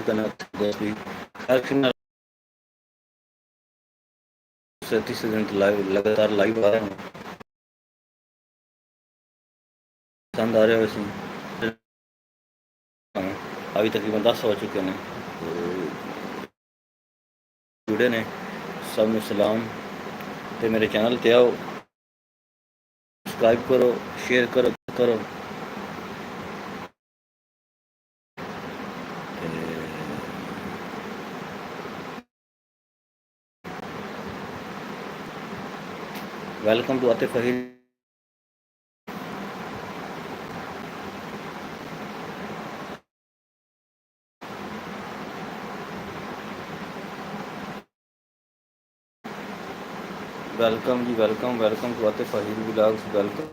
build connect भी action से तीसरे दिन लाइव लगातार लाइव आ रहे हैं पसंद आ रहे हो वैसे अभी तकरीबन 10 हो चुके हैं जुड़े ने सब में सलाम ते मेरे चैनल ते आओ सब्सक्राइब करो शेयर करो welcome to Atif Fahid welcome जी welcome to Atif Fahid vlogs welcome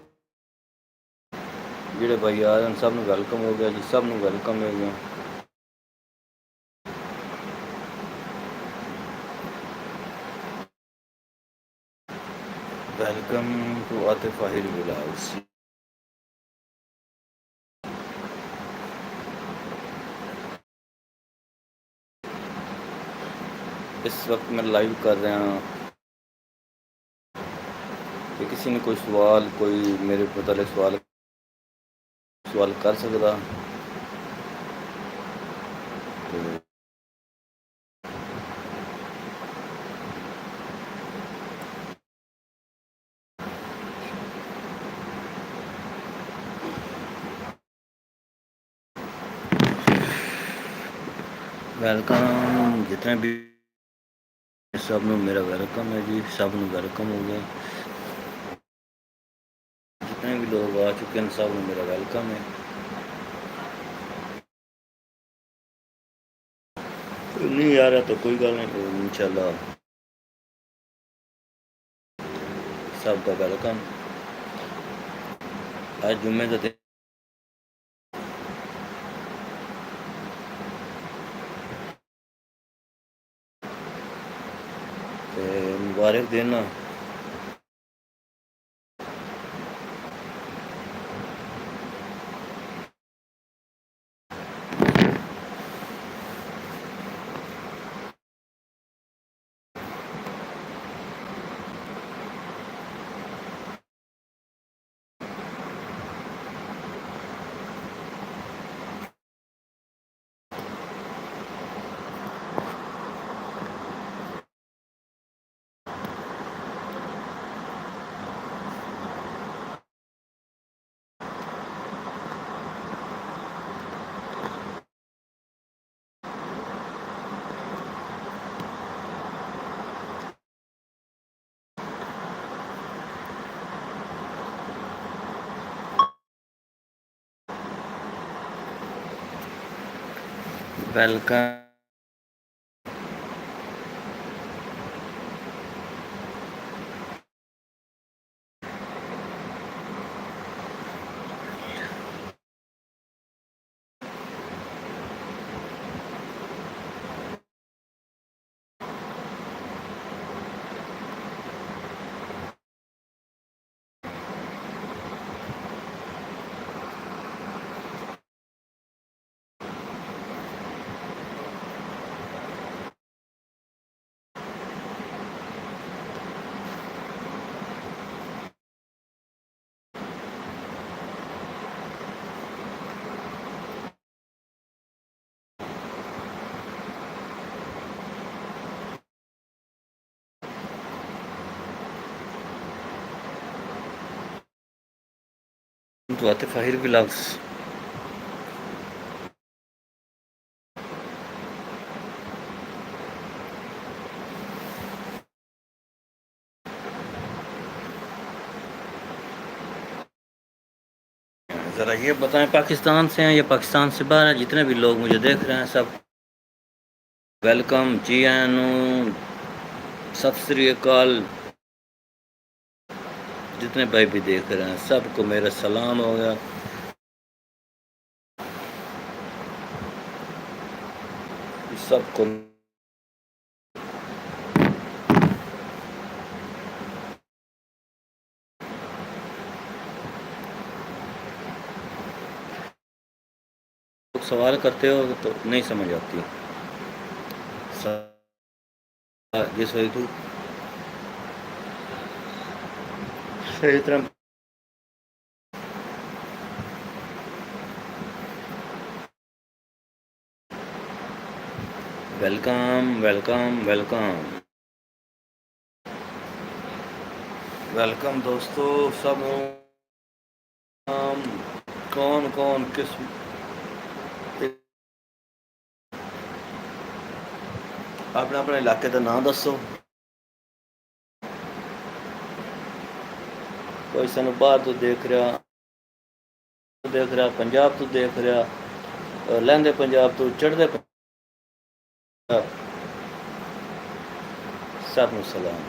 ਜਿਹੜੇ भाई आ रहे हैं सब वेलकम हो गया जी सब वेलकम हो गया welcome to Atif Fahid vlogs इस वक्त मैं लाइव कर रहा हूँ कि किसी ने कोई सवाल कोई मेरे मतलब सवाल कर सकता तो वेलकम जितने भी सब मेरा वेलकम है जी सब वेलकम हो गया जितने भी लोग आ चुके हैं सब मेरा वेलकम है नहीं आ रहा तो कोई गल नहीं इंशाल्लाह सब का वेलकम आज जुम्मे का दिन मुबारक दिन welcome to Atif Fahid vlogs ज़रा ये बताएं पाकिस्तान से हैं या पाकिस्तान से बाहर हैं जितने भी लोग मुझे देख रहे हैं सब वेलकम जी आनू सत श्री अकाल जितने भाई भी देख रहे हैं सबको मेरा सलाम हो गया सबको सवाल करते हो तो नहीं समझ आती। जिस वजह तू सही तरह वेलकम वेलकम वेलकम वेलकम दोस्तों सब। कौन कौन किस अपने अपने इलाके का नाम दसो। कोई सानू बाहर तो देख रहा पंजाब तो देख रहा लहंदे पंजाब तो चढ़दे पंजाब। सबनू सलाम।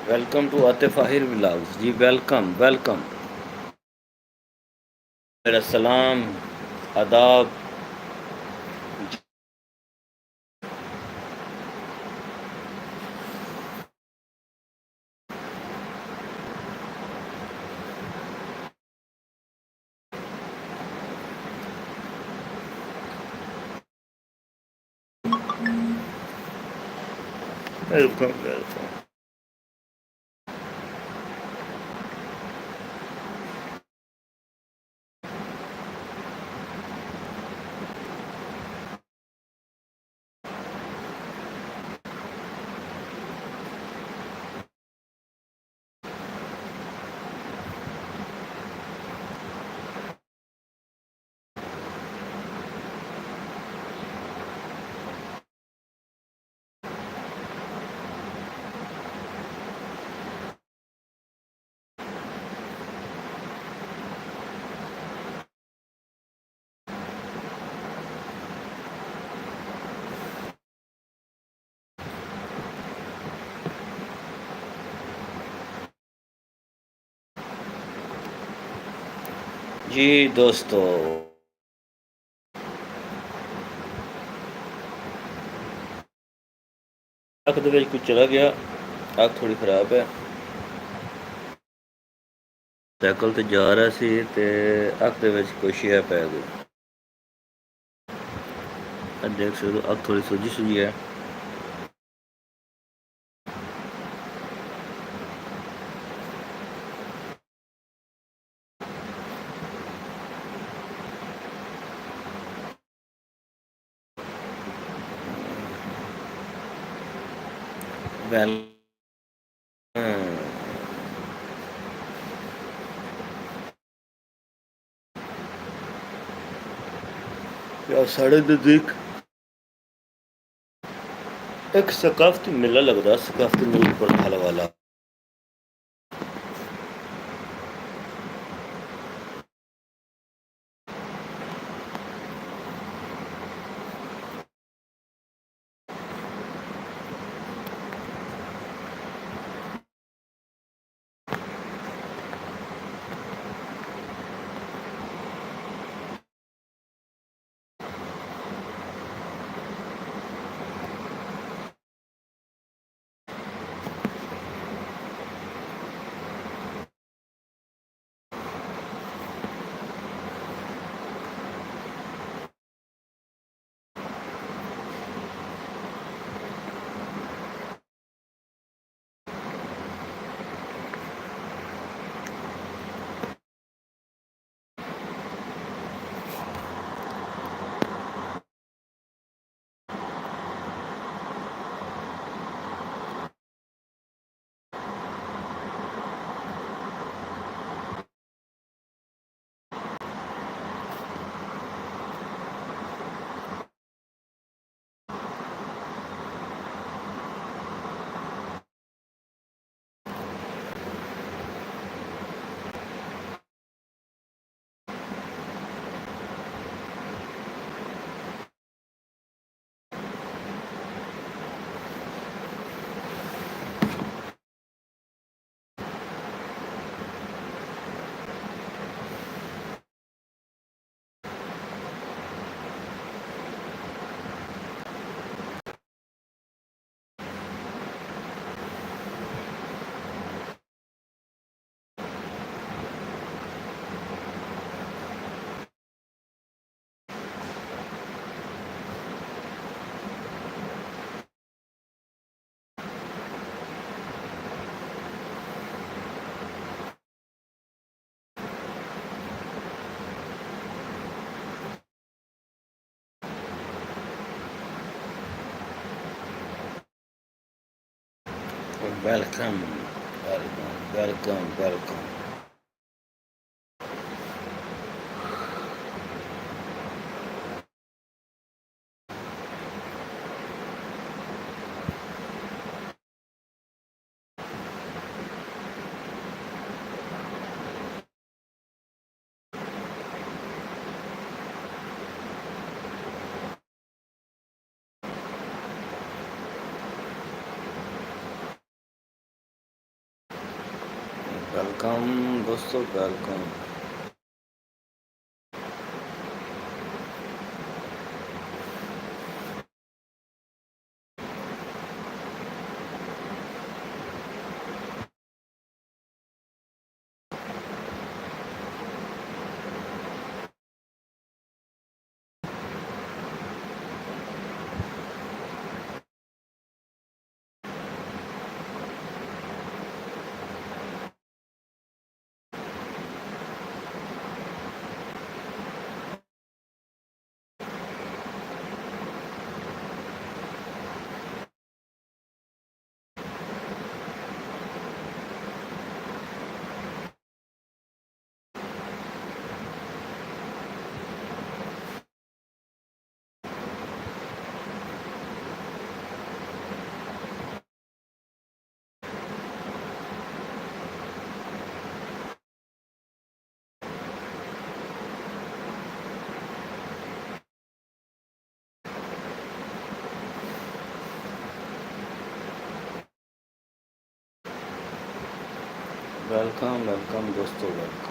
Welcome to Atif Ahir vlogs ji. Welcome welcome. मेरा सलाम आदाब। Welcome welcome. जी दोस्तों अख दे विच कुछ चला गया। अख थोड़ी खराब है। साइकिल ते जा रहा सी ते अख दे विच कोई शै पै गई। देख सकते हो अख थोड़ी सूजी सूजी है। वेल या साढ़े नज़दीक एक सकाफती मेला लगदा। सकाफती मेला पर वाला Welcome, welcome, welcome, welcome. Welcome दोस्तों, वेलकम। वेलकम, वेलकम दोस्तों, वेलकम।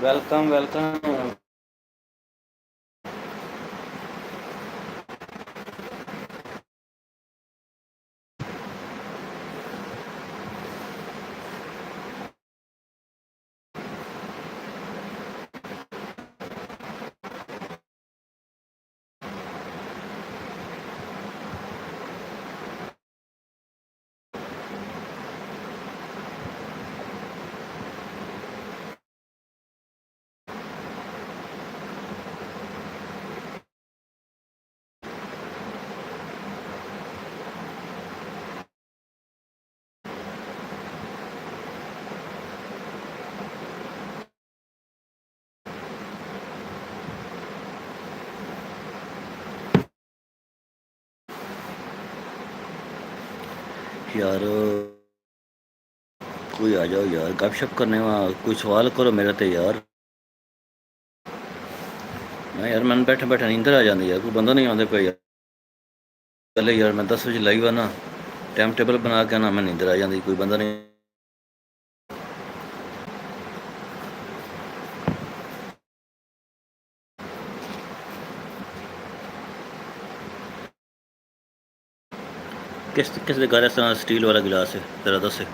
Welcome, welcome. यार कोई आ जाओ यार, गपशप करने वहाँ कोई सवाल करो मेरे ते यार। मैं यार मैंने बैठे बैठे नींदर आ जाती यार, कोई बंदा नहीं आते पे यार। पहले यार मैं 10 बजे लाइव आना, टाइम टेबल बना के आना, मैं नींदर आ जाती, कोई बंदा नहीं। किस दे घर इस तरह स्टील वाला गिलास है जरा दस है।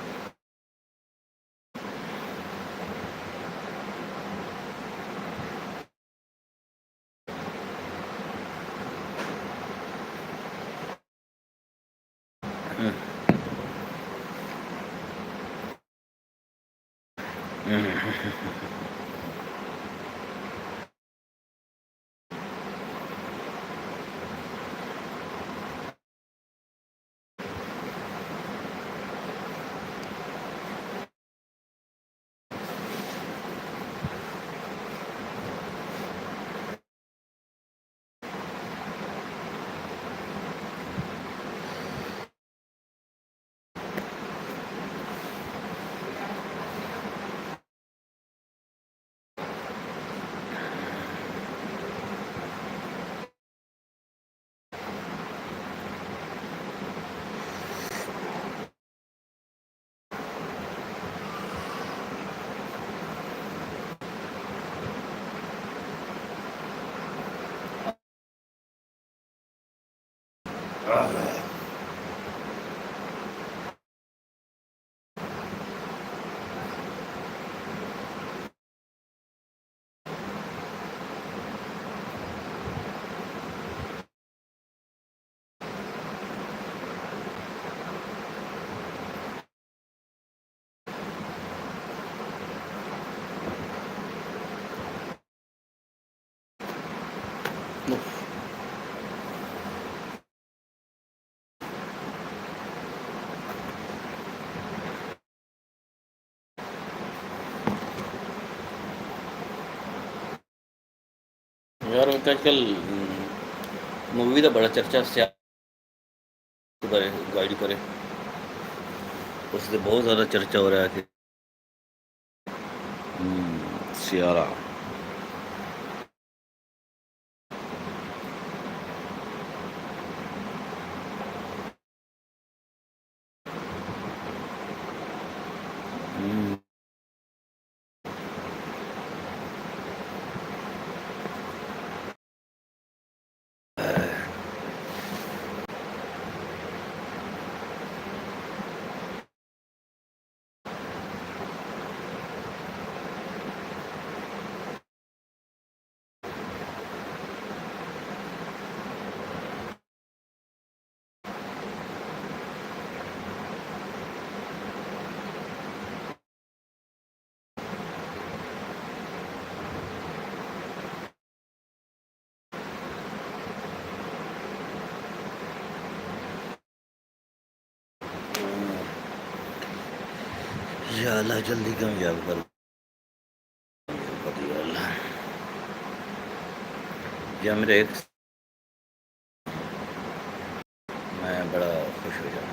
यार आजकल मूवी का बड़ा चर्चा करे गाइड करे उससे बहुत ज़्यादा चर्चा हो रहा है कि सियारा हम्म, या अल्लाह जल्दी कामयाब कर दिया अल्लाह। या मेरे एक मैं बड़ा खुश हो जाऊँ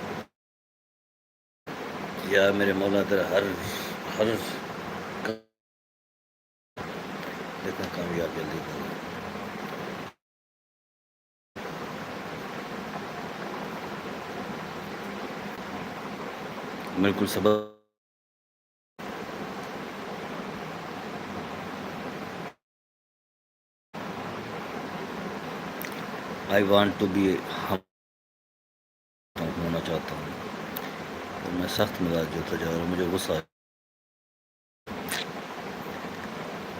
या मेरे मौला तेरा हर हर देखना कामयाब जल्दी कर। बिल्कुल सबक आई वांट टू बी हम होना चाहता हूँ तो मैं सख्त मिजाज होता जा रहा हूँ मुझे गुस्सा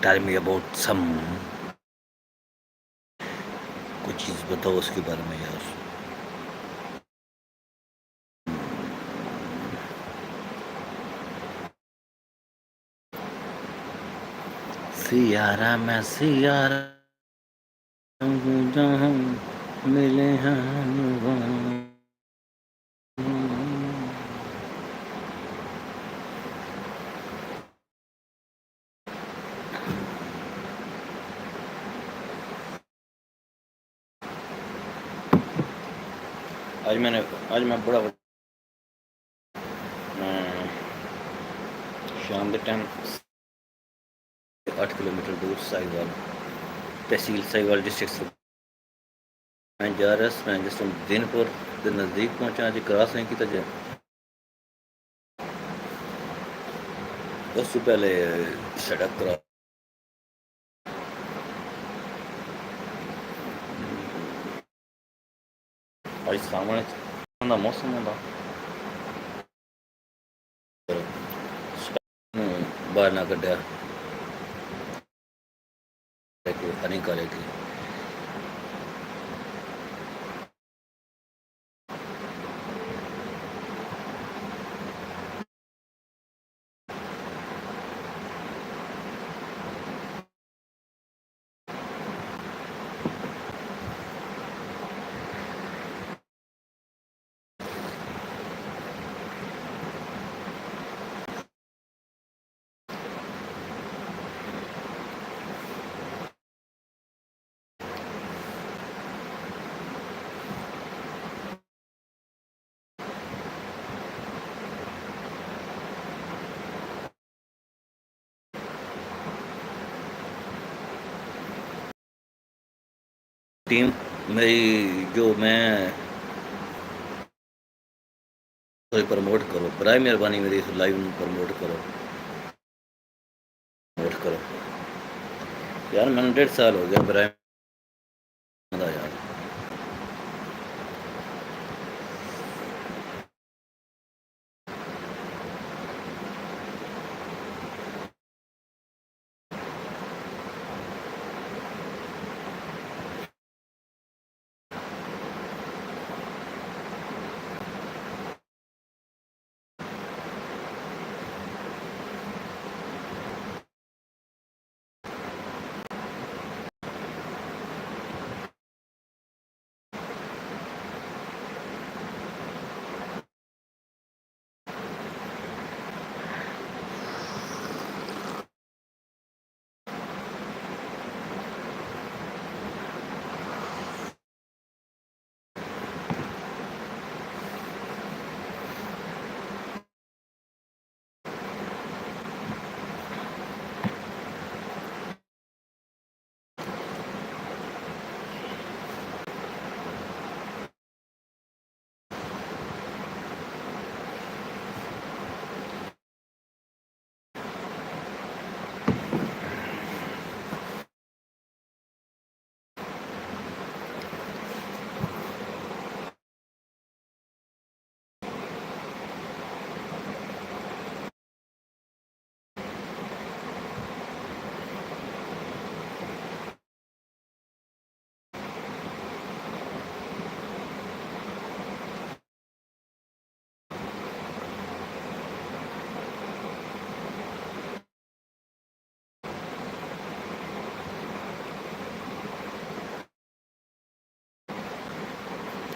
टेल मी अबाउट सम कुछ चीज़ बताओ उसके बारे में यार। सियारा मैं सियारा जहाँ मिले हैं आज मैं बड़ा शाम के टाइम 8 किलोमीटर दूर साहिवाल तहसील साहिवाल डिस्ट्रिक्ट से मैं जा रहा मैं जिस दिनपुर के नज़दीक पहुंचा अज क्रॉस नहीं किया जाए उससे पहले सड़क क्रॉस आज सामने ਦਾ ਮੌਸਮ ਹੁੰਦਾ ਨੂੰ ਬਾਹਰ ਨਾ ਕੱਢਿਆ ਕਿ ਹਨੀ ਕਰੇਗੀ टीम मेरी जो मैं प्रमोट करो बराए मेहरबानी मेरी इस लाइव में प्रमोट करो यार मैंने 1.5 साल हो गया बराए यार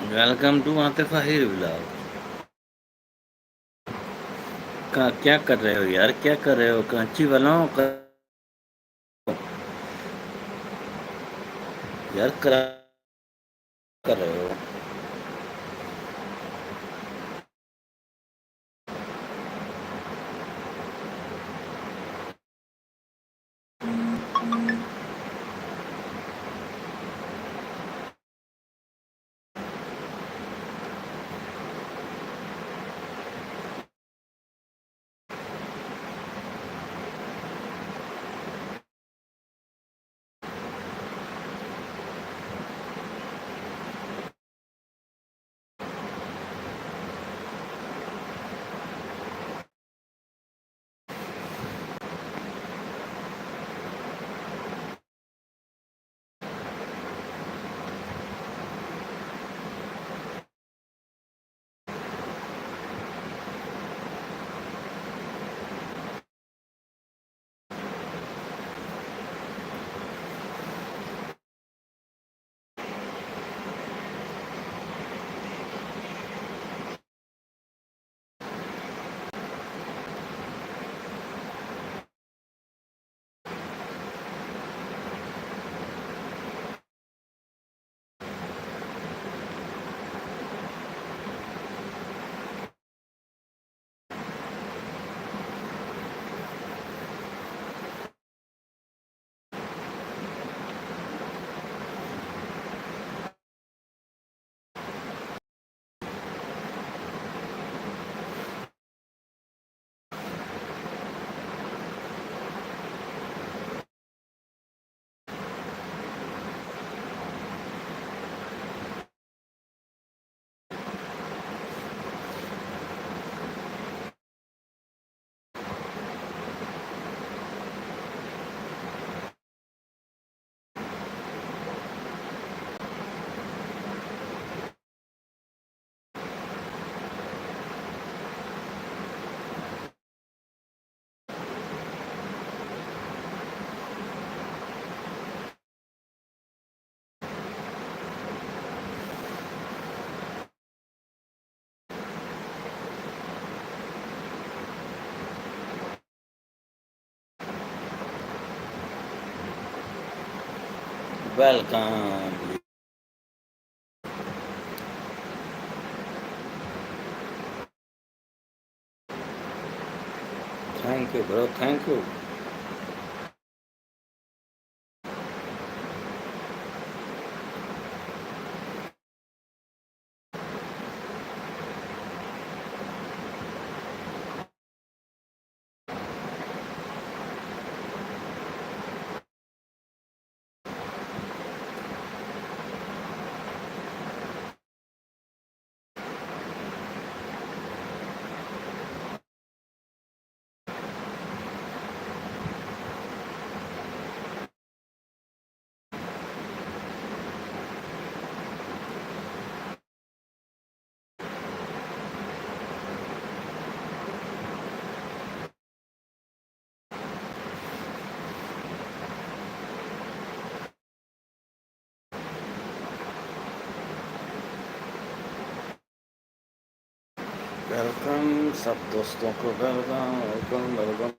welcome to Atif Ahir vlog का क्या कर रहे हो यार क्या कर रहे हो कांची वालों का यार करा कर रहे हो welcome. Thank you bro, thank you. Welcome सब दोस्तों को, वेलकम वेलकम वेलकम।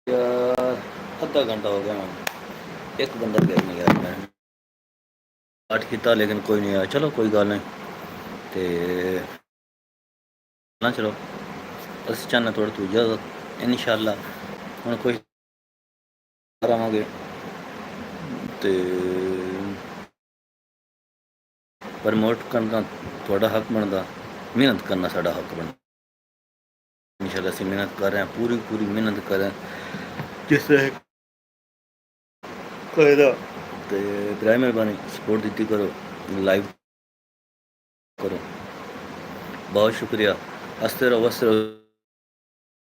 यार आधा घंटा हो गया मैं, एक बंदा गया नहीं यार। मैं स्टार्ट किया लेकिन कोई नहीं आया। चलो कोई गल नहीं, ते ना चलो अस चाहना थोड़ा तू इजाजत इंशाल्लाह हम कोई आवांगे ते प्रमोट करना थोड़ा हक बनता, मेहनत करना साडा हक बनता। इंशाल्लाह असीं मेहनत कर रहे हैं, पूरी पूरी मेहनत कर रहे हैं जिस तरह करेदा। ते बराए मेहरबानी सपोर्ट दित्ती करो, लाइव करो। बहुत शुक्रिया। हंसते रहो वसते रहो।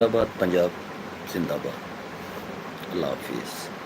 जिंदाबाद पंजाब, जिंदाबाद। अल्लाह हाफिज़।